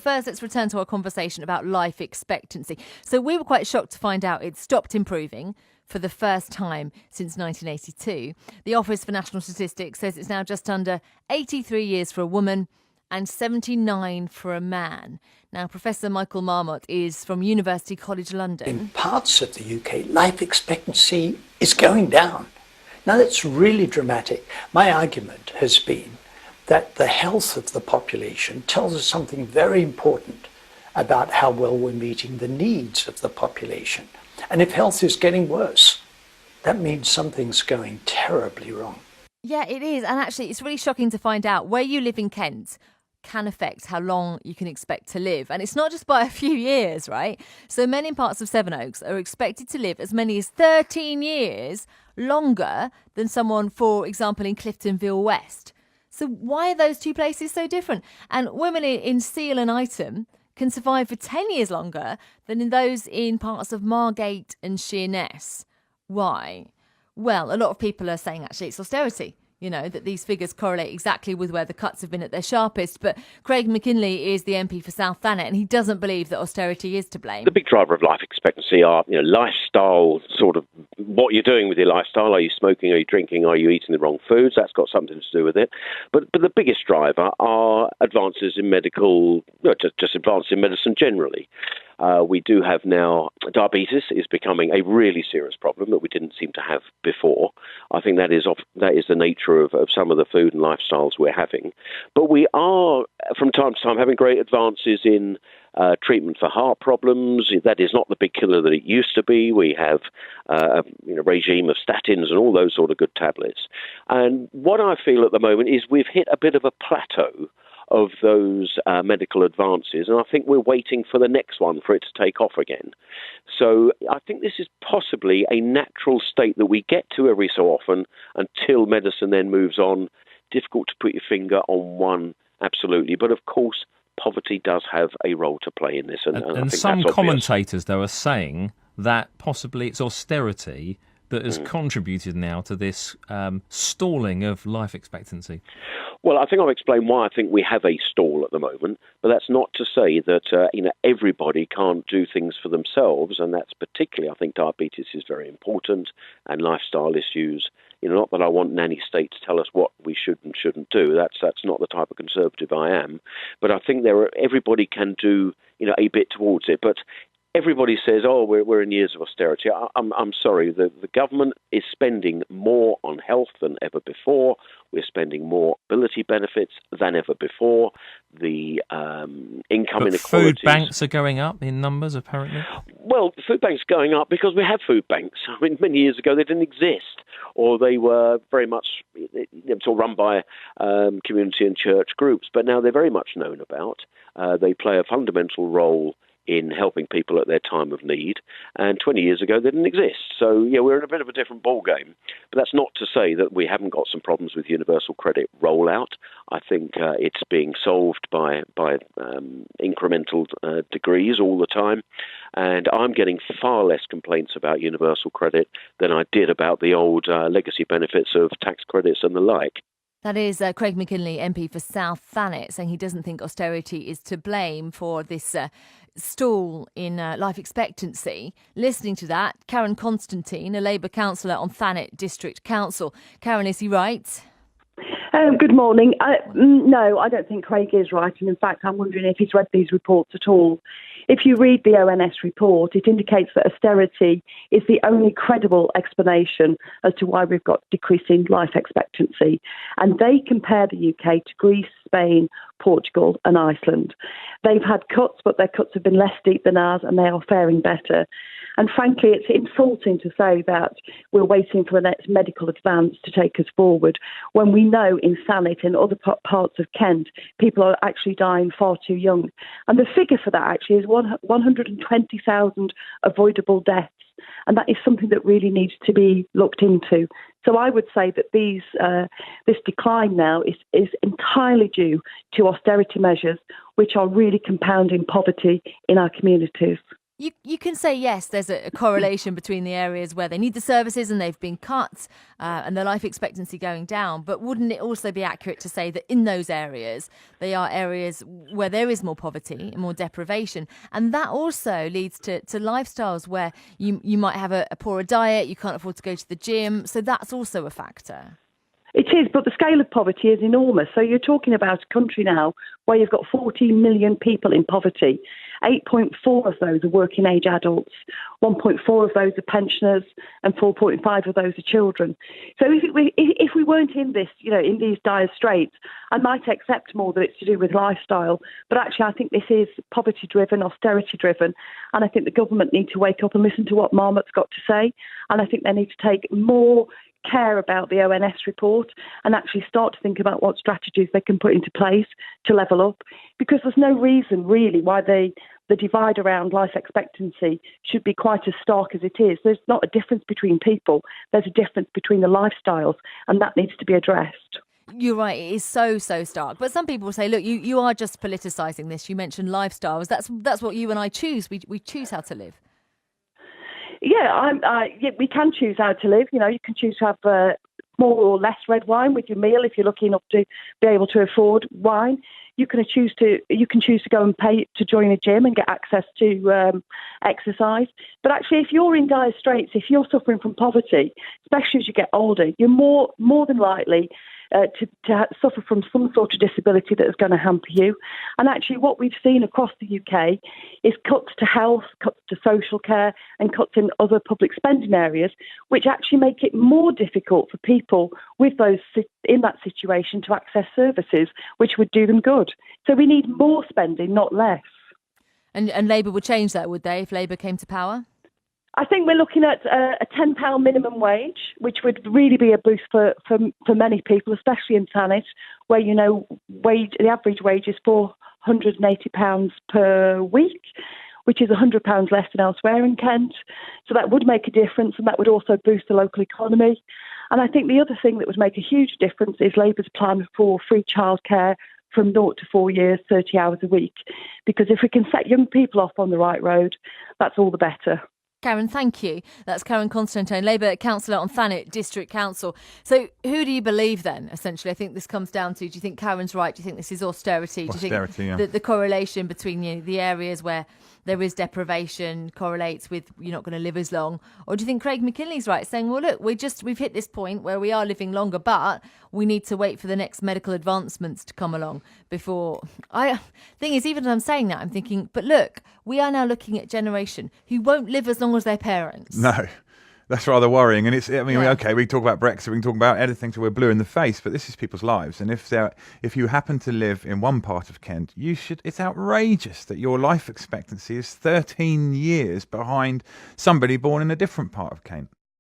First, let's return to our conversation about life expectancy. So we were quite shocked to find out it stopped improving for the first time since 1982. The Office for National Statistics says it's now just under 83 years for a woman and 79 for a man. Now, Professor Michael Marmot is from University College London. In parts of the UK, life expectancy is going down. Now, that's really dramatic. My argument has been that the health of the population tells us something very important about how well we're meeting the needs of the population. And if health is getting worse, that means something's going terribly wrong. Yeah, it is. And actually, it's really shocking to find out where you live in Kent can affect how long you can expect to live. And it's not just by a few years, right? So men in parts of Sevenoaks are expected to live as many as 13 years longer than someone, for example, in Cliftonville West. So why are those two places so different? And women in Seal and Ightham can survive for 10 years longer than in those in parts of Margate and Sheerness. Why? Well, a lot of people are saying actually it's austerity. You know, that these figures correlate exactly with where the cuts have been at their sharpest. But Craig Mackinlay is the MP for South Thanet, and he doesn't believe that austerity is to blame. The big driver of life expectancy are, lifestyle, sort of what you're doing with your lifestyle. Are you smoking? Are you drinking? Are you eating the wrong foods? That's got something to do with it. But the biggest driver are advances in medical, just advances in medicine generally. We do have now diabetes is becoming a really serious problem that we didn't seem to have before. I think that is the nature of some of the food and lifestyles we're having. But we are, from time to time, having great advances in treatment for heart problems. That is not the big killer that it used to be. We have a regime of statins and all those sort of good tablets. And what I feel at the moment is we've hit a bit of a plateau of those medical advances, and I think we're waiting for the next one for it to take off again. So I think this is possibly a natural state that we get to every so often until medicine then moves on. Difficult to put your finger on one, absolutely, but of course poverty does have a role to play in this. And I think some that's commentators, though, are saying that possibly it's austerity that has contributed now to this stalling of life expectancy. Well, I think I've explained why I think we have a stall at the moment, but that's not to say that everybody can't do things for themselves, and that's particularly, I think, diabetes is very important, and lifestyle issues. Not that I want nanny state to tell us what we should and shouldn't do. That's not the type of Conservative I am, but I think everybody can do a bit towards it, but. Everybody says, we're in years of austerity. I'm sorry, the government is spending more on health than ever before. We're spending more ability benefits than ever before. The income inequalities. Food banks are going up in numbers, apparently? Well, food banks are going up because we have food banks. I mean, many years ago they didn't exist, or they were very much sort of run by community and church groups, but now they're very much known about. They play a fundamental role in helping people at their time of need, and 20 years ago they didn't exist. So, we're in a bit of a different ballgame. But that's not to say that we haven't got some problems with universal credit rollout. I think it's being solved by incremental degrees all the time, and I'm getting far less complaints about universal credit than I did about the old legacy benefits of tax credits and the like. That is Craig Mackinlay, MP for South Thanet, saying he doesn't think austerity is to blame for this stall in life expectancy. Listening to that, Karen Constantine, a Labour councillor on Thanet District Council. Karen, is he right? Good morning. No, I don't think Craig is right. And in fact, I'm wondering if he's read these reports at all. If you read the ONS report, it indicates that austerity is the only credible explanation as to why we've got decreasing life expectancy. And they compare the UK to Greece, Spain, Portugal and Iceland. They've had cuts, but their cuts have been less deep than ours and they are faring better. And frankly, it's insulting to say that we're waiting for the next medical advance to take us forward when we know in Thanet and other parts of Kent, people are actually dying far too young. And the figure for that actually is 120,000 avoidable deaths. And that is something that really needs to be looked into. So I would say that this decline now is entirely due to austerity measures, which are really compounding poverty in our communities. You can say, yes, there's a correlation between the areas where they need the services and they've been cut and their life expectancy going down. But wouldn't it also be accurate to say that in those areas, they are areas where there is more poverty and more deprivation? And that also leads to lifestyles where you might have a poorer diet, you can't afford to go to the gym. So that's also a factor. It is, but the scale of poverty is enormous. So you're talking about a country now where you've got 14 million people in poverty. 8.4 of those are working age adults, 1.4 of those are pensioners, and 4.5 of those are children. So if we weren't in this, in these dire straits, I might accept more that it's to do with lifestyle. But actually, I think this is poverty-driven, austerity-driven, and I think the government need to wake up and listen to what Marmot's got to say. And I think they need to take more care about the ONS report and actually start to think about what strategies they can put into place to level up, because there's no reason really why the divide around life expectancy should be quite as stark as it is. There's not a difference between people, there's a difference between the lifestyles, and that needs to be addressed. You're right, it is so stark. But some people say, look, you are just politicising this. You mentioned lifestyles. That's what you and I choose. We choose how to live. Yeah, we can choose how to live. You can choose to have more or less red wine with your meal if you're lucky enough to be able to afford wine. You can choose to go and pay to join a gym and get access to exercise. But actually, if you're in dire straits, if you're suffering from poverty, especially as you get older, you're more than likely to suffer from some sort of disability that is going to hamper you. And actually what we've seen across the UK is cuts to health, cuts to social care and cuts in other public spending areas, which actually make it more difficult for people with those in that situation to access services which would do them good. So we need more spending, not less. And Labour would change that, would they, if Labour came to power? I think we're looking at a £10 minimum wage, which would really be a boost for many people, especially in Thanet, where the average wage is £480 per week, which is £100 less than elsewhere in Kent. So that would make a difference, and that would also boost the local economy. And I think the other thing that would make a huge difference is Labour's plan for free childcare from 0 to 4 years, 30 hours a week. Because if we can set young people off on the right road, that's all the better. Karen, thank you. That's Karen Constantine, Labour councillor on Thanet District Council. So who do you believe then, essentially? I think this comes down to, do you think Karen's right? Do you think this is austerity? Do you think the correlation between the areas where there is deprivation correlates with you're not going to live as long? Or do you think Craig Mackinlay's right, saying, well, look, we've hit this point where we are living longer, but we need to wait for the next medical advancements to come along before... Thing is, even as I'm saying that, I'm thinking, but look, we are now looking at a generation who won't live as long as their parents. No. That's rather worrying. And okay, we talk about Brexit, we can talk about anything till we're blue in the face, but this is people's lives. And if you happen to live in one part of Kent, it's outrageous that your life expectancy is 13 years behind somebody born in a different part of Kent.